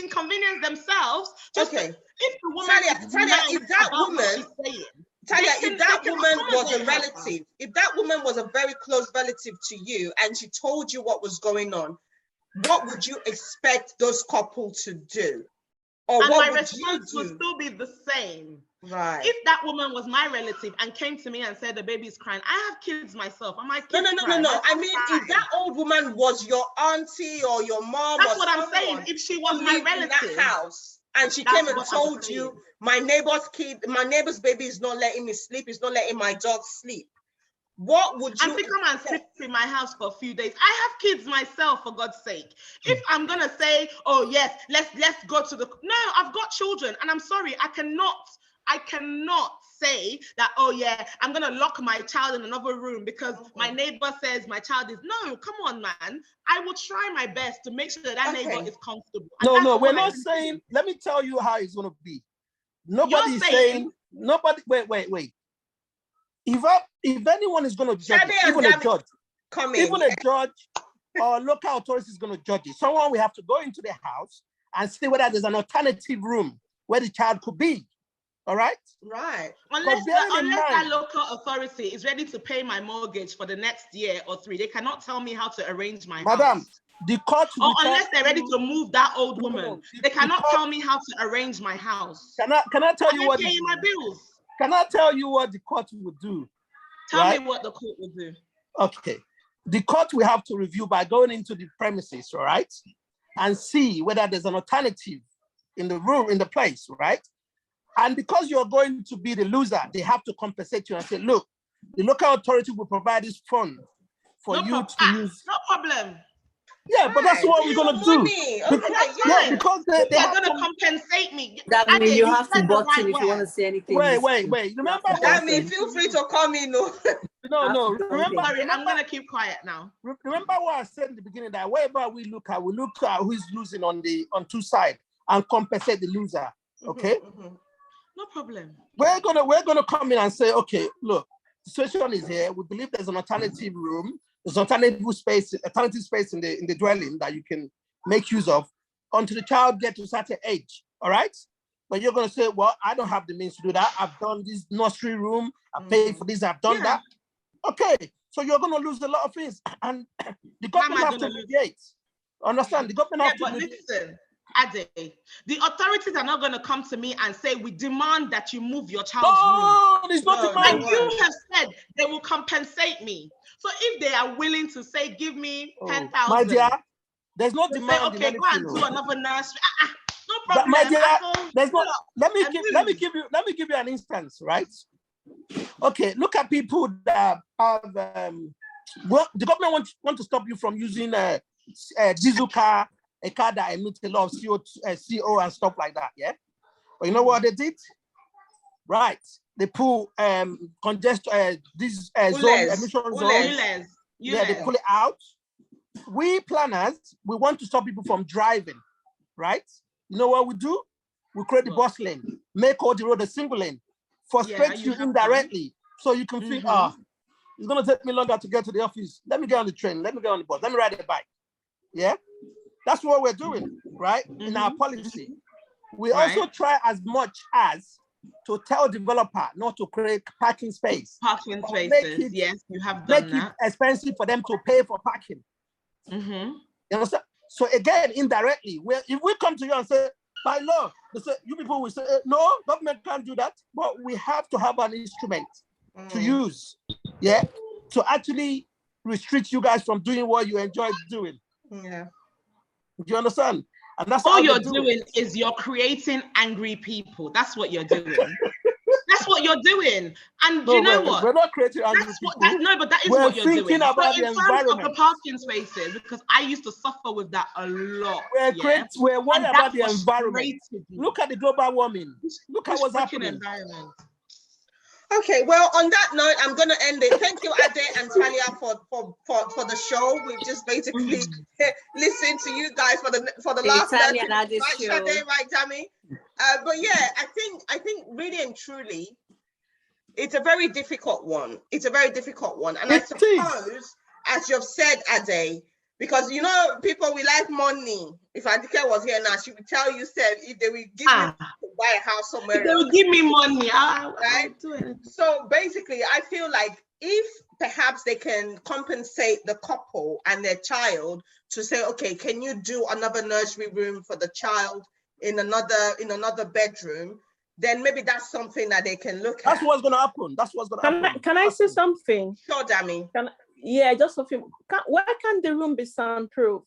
inconvenience themselves? If the woman Talia, if that woman was a relative, if that woman was a very close relative to you and she told you what was going on, what would you expect those couple to do? Or and what my response would still be the same. Right. If that woman was my relative and came to me and said the baby's crying, I have kids myself. And my kids No. I mean, if that old woman was your auntie or your mom, that's what I'm saying. If she was my relative in that house and she came and told you, my neighbor's baby is not letting me sleep, it's not letting my dog sleep, what would you? And to come and sleep in my house for a few days. I have kids myself, for God's sake. If I'm gonna say, oh yes, let's go to no, I've got children, and I'm sorry, I cannot say that, oh yeah, I'm gonna lock my child in another room because my neighbor says my child is. No, come on, man. I will try my best to make sure that neighbor is comfortable. No, we're not saying. Let me tell you how it's gonna be. Nobody's saying. Nobody. Wait. If anyone is going to judge it, even a judge or local authority is going to judge it, someone will have to go into the house and see whether there's an alternative room where the child could be. All right? Right. Unless that local authority is ready to pay my mortgage for the next year or 3, they cannot tell me how to arrange my Madam, house. The court or unless they're ready to move that old woman, they cannot tell me how to arrange my house. Can I tell you what? Paying my bills. Can I tell you what the court would do? Tell me what the court would do. Okay. The court will have to review by going into the premises, all right? And see whether there's an alternative in the room, in the place, right? And because you're going to be the loser, they have to compensate you and say, look, the local authority will provide this fund for you to use. No problem. Yeah, but that's what we're going to do. Because they're going to compensate me. That means you have to button if you want to say anything. Wait. Remember that means feel free to call me. No. Remember, I'm going to keep quiet now. Remember what I said in the beginning, that wherever we look at who's losing on two sides and compensate the loser. Okay? No problem. We're gonna come in and say, okay, look, the situation is here. We believe there's an alternative room. There's alternative space in the dwelling that you can make use of until the child gets to a certain age. All right? But you're gonna say, well, I don't have the means to do that. I've done this nursery room, I paid for this, I've done that. Okay, so you're gonna lose a lot of things. And the government has to mediate. Understand? The government has to mediate. Listen, Ade, the authorities are not going to come to me and say, we demand that you move your child's room. It's not demand. Like you have said, they will compensate me. So if they are willing to say, give me 10,000. My dear, there's no demand. Say, okay, go and do another nursery. No problem. My dear, there's no. Let me give you an instance, right? Okay, look at people that have. The government want to stop you from using a diesel car. A car that emits a lot of CO and stuff like that, yeah? But you know what they did? Right. They pull this zone, emission zone. Yeah, they pull it out. We planners, we want to stop people from driving, right? You know what we do? We create the bus lane, make all the road a single lane, frustrate you indirectly, so you can feel, it's gonna take me longer to get to the office. Let me get on the train, let me get on the bus, let me ride a bike. Yeah, that's what we're doing, right? In our policy. We also try as much as to tell developer not to create parking space. Parking spaces, yes, you have done that. Make it expensive for them to pay for parking. You understand? So again, indirectly, if we come to you and say, by law, they say, you people will say, no, government can't do that, but we have to have an instrument to use, yeah, to actually restrict you guys from doing what you enjoy doing. Yeah. Do you understand? And that's all you're doing is you're creating angry people. That's what you're doing. That's what you're doing. And do you know what? We're not creating angry people. But that is what you're doing. We're thinking about so the in environment. terms of the parking spaces, because I used to suffer with that a lot. We're worried about the environment. Look at the global warming. Look at what's happening. Environment. Okay, well, on that note, I'm going to end it. Thank you, Ade and Talia, for the show. We've just basically listened to you guys for the last 30 minutes. Right, Sade, right, Tammy? But yeah, I think really and truly, it's a very difficult one. It's a very difficult one. And I suppose, as you've said, Ade, because, you know, people, we like money. If Adike was here now, she would tell you, said, if they will give me to buy a house somewhere else. They will give me money. Right? So basically, I feel like if perhaps they can compensate the couple and their child to say, okay, can you do another nursery room for the child in another bedroom, then maybe that's something that they can look at. That's what's going to happen. That's what's going to happen. Can I say something? Sure, Dami. Yeah, just something. Why can't the room be soundproof?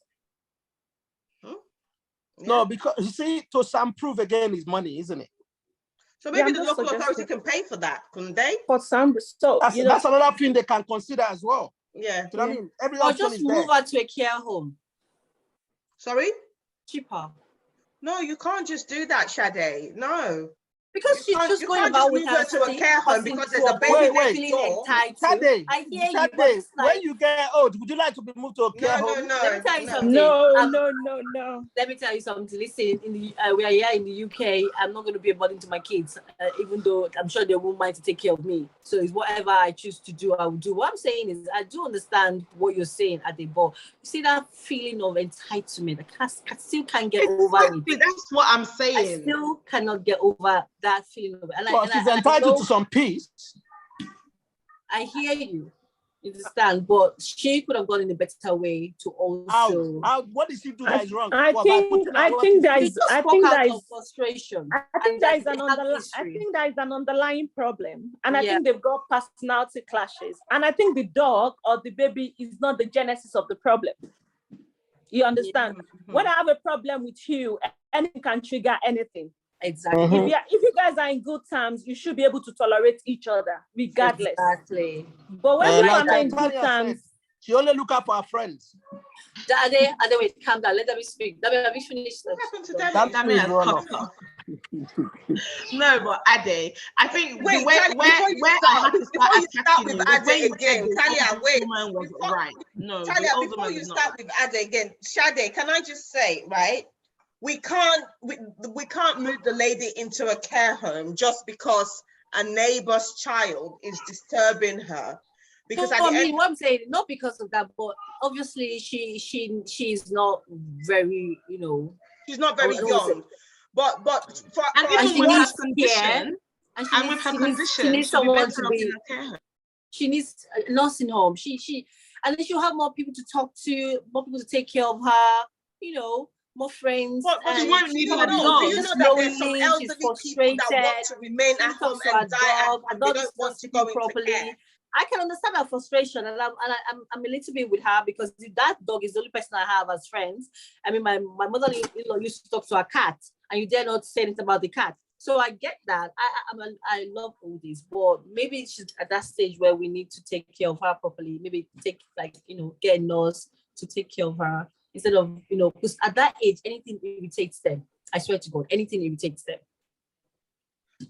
No, because you see, to soundproof again is money, isn't it? So maybe the local authority can pay for that, couldn't they? For some, so that's another thing they can consider as well. Yeah. You know what I mean? Every or just move her to a care home. Sorry? Cheaper. No, you can't just do that, Sade. No. Because she's just going about with her to a care home because there's a baby next door. Sade, I hear you, but it's like, when you get old, would you like to be moved to a care home? No. Let me tell you something. No. Let me tell you something. Listen, we are here in the UK. I'm not going to be a burden to my kids, even though I'm sure they won't mind to take care of me. So it's whatever I choose to do, I will do. What I'm saying is, I do understand what you're saying at the ball. You see that feeling of entitlement. I still can't get over it. That's what I'm saying. I still cannot get over that feeling of it. Well, she's entitled to some peace. I hear you. Understand, but she could have gone in a better way to also. What did she do that is wrong? I think there is frustration. I think there is an underlying problem, and I think they've got personality clashes. And I think the dog or the baby is not the genesis of the problem. You understand? Mm-hmm. When I have a problem with you, anything can trigger anything. Exactly. If you guys are in good terms, you should be able to tolerate each other, regardless. Exactly. But when you are not in good terms, she only look out for her friends. Wait, calm down. Let me speak. Let me finish. What happened to Dami? No, but Ade, I think wait, where I had to start with Ade again, Talia, wait. Right. No, Talia, before you start with Ade again, Sade, can I just say, right? We can't move the lady into a care home just because a neighbor's child is disturbing her. Because what I'm saying, not because of that, but obviously she's not very, she's not very young. But for even with her condition, she needs someone to be. She needs a nursing home. And then she'll have more people to talk to, more people to take care of her. More friends. But she won't need a dog. You know that there's some elderly people that want to remain at home and die and they don't want to go properly. I can understand her frustration, and I'm a little bit with her because that dog is the only person I have as friends. I mean, my mother-in-law used to talk to her cat, and you dare not say anything about the cat. So I get that. I love all this, but maybe she's at that stage where we need to take care of her properly. Maybe get a nurse to take care of her. Instead of, because at that age, anything irritates them. I swear to God, anything irritates them.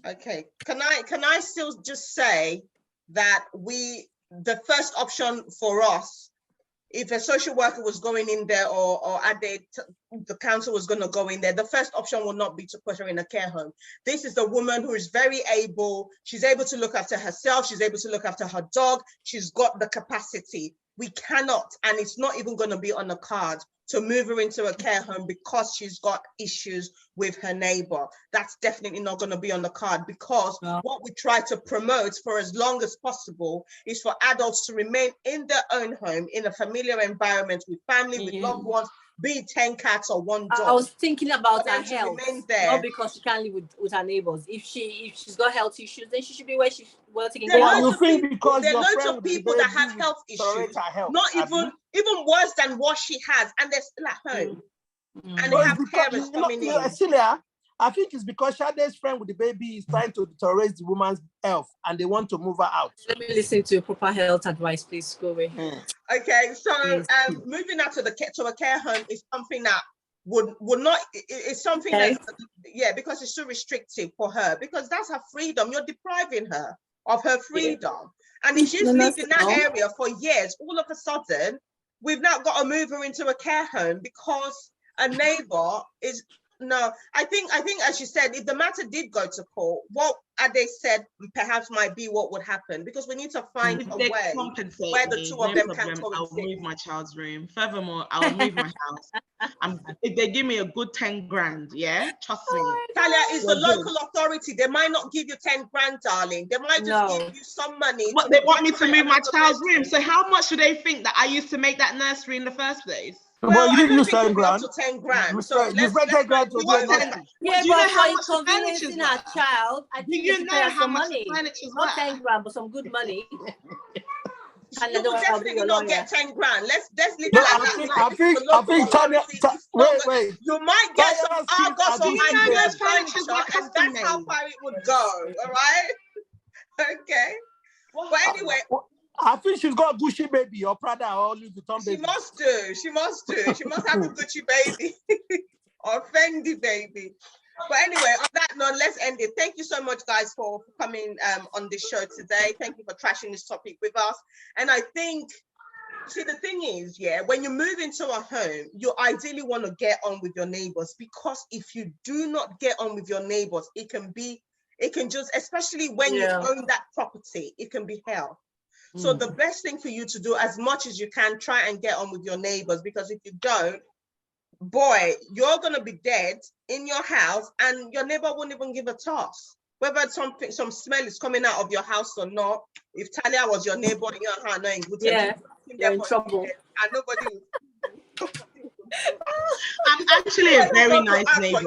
Okay. Can I still just say that the first option for us, if a social worker was going in there or the council was going to go in there, the first option will not be to put her in a care home. This is the woman who is very able. She's able to look after herself. She's able to look after her dog. She's got the capacity. We cannot, and it's not even going to be on the card, to move her into a care home because she's got issues with her neighbor. That's definitely not going to be on the card, because what we try to promote for as long as possible is for adults to remain in their own home, in a familiar environment with family, with loved ones, be it 10 cats or 1 dog. I was thinking about her them to health, remain there. not because she can't live with her neighbors. If she's got health issues, then she should be where she's well taken There care are of. loads of people, there are loads of people that have health issues, not even worse than what she has, and they're still at home. And they have carers coming in. Celia, I think it's because Shade's friend with the baby is trying to deteriorate the woman's health, and they want to move her out. Let me listen to proper health advice, please. Go away. Okay, so moving out to a care home is something that would not. It's something that, because it's so restrictive for her, because that's her freedom. You're depriving her of her freedom, and if she's lived in that area for years, all of a sudden we've now got to move her into a care home because a neighbor is. No, I think as you said, if the matter did go to court, what Ade said perhaps might be what would happen, because we need to find a way where the two of them can coexist. I'll move my child's room. Furthermore, I'll move my house. If they give me a good 10 grand, trust me. Talia, it's the local authority. They might not give you 10 grand, darling. They might just give you some money. What, they want me to move my child's room. So how much do they think that I used to make that nursery in the first place? Well, you didn't use 10 grand. 10 grand. So you spent 10 grand to do do you know how much inconveniencing our child? I think you know how much money. Not 10 grand, but some good money. You will definitely not get 10 grand. Let's leave it I think Tanya, wait. You might get some Argos or Ideas furniture, and that's how far it would go. All right? Okay. But anyway. I think she's got a Gucci baby or Prada or Louis Vuitton baby. She must have a Gucci baby or Fendi baby. But anyway, on that note, let's end it. Thank you so much, guys, for coming on this show today. Thank you for trashing this topic with us. And I think, see, the thing is, when you move into a home, you ideally want to get on with your neighbors, because if you do not get on with your neighbors, it can just, especially when you own that property, it can be hell. So the best thing for you to do, as much as you can, try and get on with your neighbors, because if you don't, boy, you're going to be dead in your house and your neighbor won't even give a toss. Whether some smell is coming out of your house or not, if Talia was your neighbor, you're in trouble. And nobody I'm actually a very nice neighbor.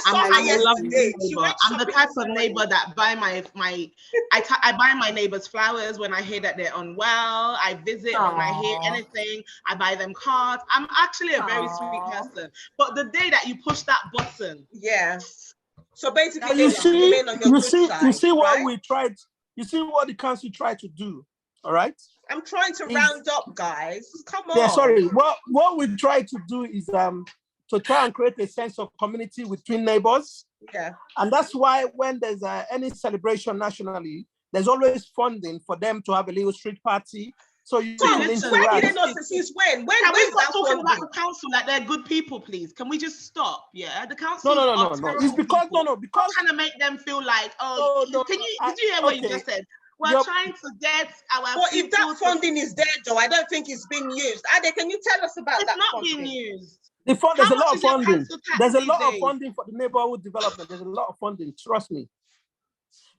I'm a lovely neighbor. I'm the type of neighbor that buy I buy my neighbors flowers when I hear that they're unwell. I visit when I hear anything. I buy them cards. I'm actually a very sweet person. But the day that you push that button, so basically, you see what we tried. You see what the council tried to do. All right. I'm trying to round up, guys. Come on. Yeah, sorry. What we try to do is to try and create a sense of community between neighbors. Yeah. And that's why when there's any celebration nationally, there's always funding for them to have a little street party. So you when did they not since when? Can we stop talking about the council like they're good people, please? Can we just stop? Yeah, the council. No. It's because because trying to make them feel like did you hear what you just said? We're trying to get our. But if that funding is there, though, I don't think it's being used. Ade, can you tell us about that? It's not being used. There's a lot of funding. There's a lot of funding for the neighborhood development. There's a lot of funding. Trust me.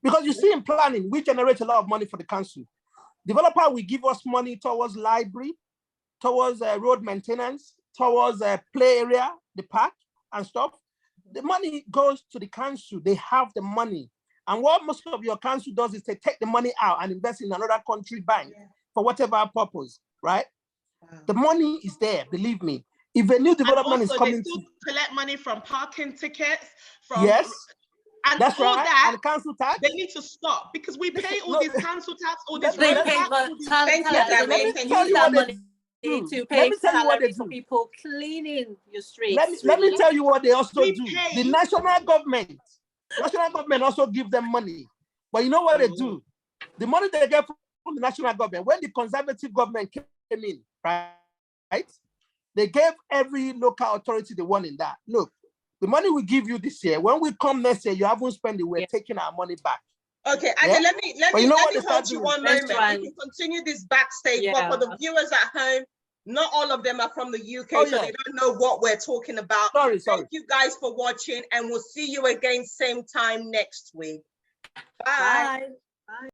Because you see, in planning, we generate a lot of money for the council. Developer will give us money towards library, towards road maintenance, towards play area, the park and stuff. The money goes to the council. They have the money. And what most of your council does is they take the money out and invest in another country bank for whatever purpose, right? The money is there, believe me. If a new development is coming, they still collect money from parking tickets, from and that's all right. That, and council tax. They need to stop because we pay all these council tax, all this. They to pay salaries for people cleaning your streets. Let me tell you what they also do. The national government National government also give them money. But you know what they do? The money they get from the national government, when the conservative government came in, right? They gave every local authority the one in that. Look, the money we give you this year, when we come next year, you haven't spent it, we're taking our money back. Okay, Ade, let me hold you one moment. We fine. can continue this backstage, but for the viewers at home, not all of them are from the UK, so they don't know what we're talking about. Sorry. Thank you guys for watching, and we'll see you again same time next week. Bye. Bye.